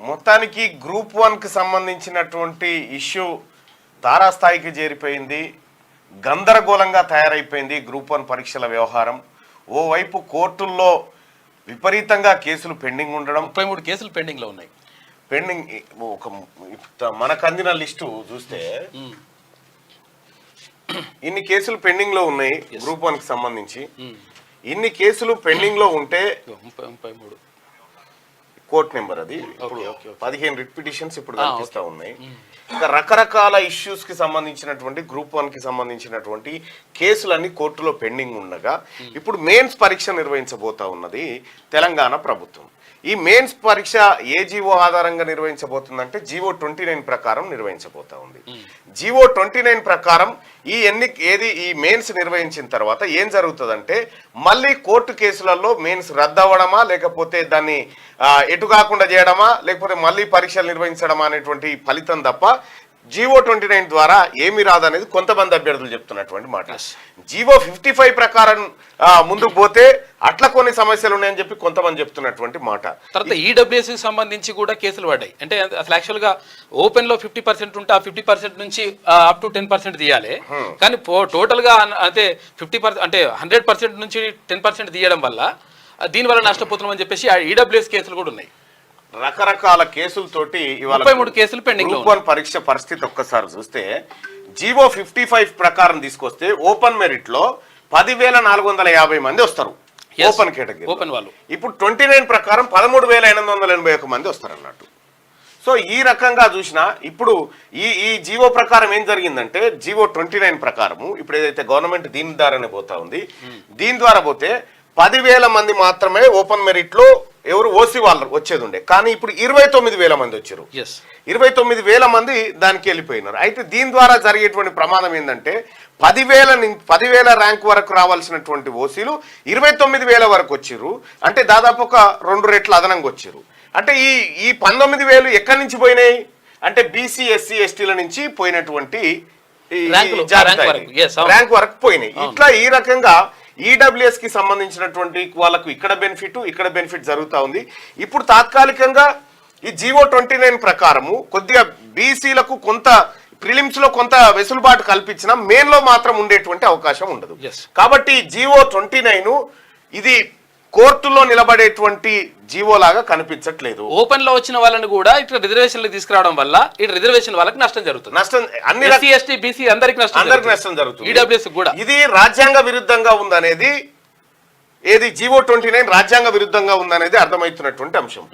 మొత్తానికి గ్రూప్ 1కి సంబంధించినటువంటి ఇష్యూ తారాస్థాయికి చేరిపోయింది. గందరగోళంగా తయారైపోయింది గ్రూప్ 1 పరీక్షల వ్యవహారం. ఓవైపు కోర్టుల్లో విపరీతంగా కేసులు పెండింగ్ ఉండడం, 33 కేసులు పెండింగ్లో ఉన్నాయి. పెండింగ్ మనకు అందిన లిస్టు చూస్తే ఇన్ని కేసులు పెండింగ్ లో ఉన్నాయి గ్రూప్ 1కి సంబంధించి. ఇన్ని కేసులు పెండింగ్ లో ఉంటే 33 కోర్ట్ నెంబర్ అది. ఇప్పుడు 15 రిట్ పిటిషన్స్ ఇప్పుడు కనిపిస్తా ఉన్నాయి. ఇంకా రకరకాల ఇష్యూస్ కి సంబంధించినటువంటి గ్రూప్ 1కి సంబంధించినటువంటి కేసులన్నీ కోర్టులో పెండింగ్ ఉండగా ఇప్పుడు మెయిన్స్ పరీక్ష నిర్వహించబోతా ఉన్నది తెలంగాణ ప్రభుత్వం. ఈ మెయిన్స్ పరీక్ష ఏ జీవో ఆధారంగా నిర్వహించబోతుందంటే జీవో 29 ప్రకారం నిర్వహించబోతా ఉంది. జీవో 29 ప్రకారం ఈ మెయిన్స్ నిర్వహించిన తర్వాత ఏం జరుగుతుందంటే మళ్ళీ కోర్టు కేసులలో మెయిన్స్ రద్దవడమా, లేకపోతే దాన్ని ఎటు కాకుండా చేయడమా, లేకపోతే మళ్ళీ పరీక్షలు నిర్వహించడమా అనేటువంటి ఫలితం తప్ప జీవో 29 ద్వారా ఏమి రాదనేది కొంతమంది అభ్యర్థులు చెప్తున్నటువంటి మాట. జీవో 55 ప్రకారం ముందుకు పోతే అట్లా కొన్ని సమస్యలు ఉన్నాయని చెప్పి కొంతమంది చెప్తున్నటువంటి మాట. తర్వాత ఈడబ్ల్యూఎస్కి సంబంధించి కూడా కేసులు పడ్డాయి. అంటే అసలు యాక్చువల్గా ఓపెన్ లో 50% ఉంటే ఆ 50% నుంచి అప్ టు 10% తీయాలి. కానీ టోటల్ గా అంటే 50% అంటే 100% నుంచి 10% తీయడం వల్ల దీనివల్ల నష్టపోతున్నామని చెప్పేసి ఈడబ్ల్యూఎస్ కేసులు కూడా ఉన్నాయి. రకరకాల కేసులతోటి ఇవాళ 33 కేసులు పెండింగ్. గ్రూప్ 1 పరీక్ష పరిస్థితి ఒక్కసారి చూస్తే జీవో 55 ప్రకారం తీసుకొస్తే ఓపెన్ మెరిట్ లో 10,450 మంది వస్తారు ఓపెన్ కేటగిరీ ఓపెన్ వాళ్ళు. ఇప్పుడు 29 ప్రకారం 13,881 మంది వస్తారు అన్నట్టు. సో ఈ రకంగా చూసినా ఇప్పుడు ఈ జీవో ప్రకారం ఏం జరిగిందంటే జీవో 29 ప్రకారము ఇప్పుడు ఏదైతే గవర్నమెంట్ దీని ద్వారానే పోతా ఉంది, దీని ద్వారా పోతే 10,000 మంది మాత్రమే ఓపెన్ మెరిట్ లో ఎవరు ఓసీ వాళ్ళు వచ్చేది ఉండే. కానీ ఇప్పుడు 29,000 మంది వచ్చారు. 29,000 మంది దానికి వెళ్ళిపోయినారు. అయితే దీని ద్వారా జరిగేటువంటి ప్రమాదం ఏంటంటే 10,000 ర్యాంక్ వరకు రావాల్సినటువంటి ఓసీలు 29,000 వరకు వచ్చారు. అంటే దాదాపు ఒక 2 రెట్లు అదనంగా వచ్చారు. అంటే ఈ 19,000 ఎక్కడి నుంచి పోయినాయి అంటే బీసీ ఎస్సీ ఎస్టీల నుంచి పోయినటువంటి ర్యాంక్ వరకు పోయినాయి. ఇట్లా ఈ రకంగా ఈడబ్ల్యూఎస్ కి సంబంధించినటువంటి వాళ్ళకు ఇక్కడ బెనిఫిట్ జరుగుతూ ఉంది. ఇప్పుడు తాత్కాలికంగా ఈ జీవో 29 ప్రకారము కొద్దిగా బీసీలకు కొంత ప్రిలిమ్స్ లో కొంత వెసులుబాటు కల్పించిన మెయిన్ లో మాత్రం ఉండేటువంటి అవకాశం ఉండదు. కాబట్టి జీవో 29 ఇది కోర్టులో నిలబడేటువంటి జీవో లాగా కనిపించట్లేదు. ఓపెన్ లో వచ్చిన వాళ్ళని కూడా ఇట్లా రిజర్వేషన్ తీసుకురావడం వల్ల ఇటు రిజర్వేషన్ వాళ్ళకి నష్టం జరుగుతుంది. నష్టం అన్ని ఎస్సీ బీసీ అందరికి నష్టం జరుగుతుంది. ఈడబ్ల్యూఎస్ కూడా ఇది రాజ్యాంగ విరుద్ధంగా ఉందనేది జీవో 29 రాజ్యాంగ విరుద్ధంగా ఉందనేది అర్థమవుతున్నటువంటి అంశం.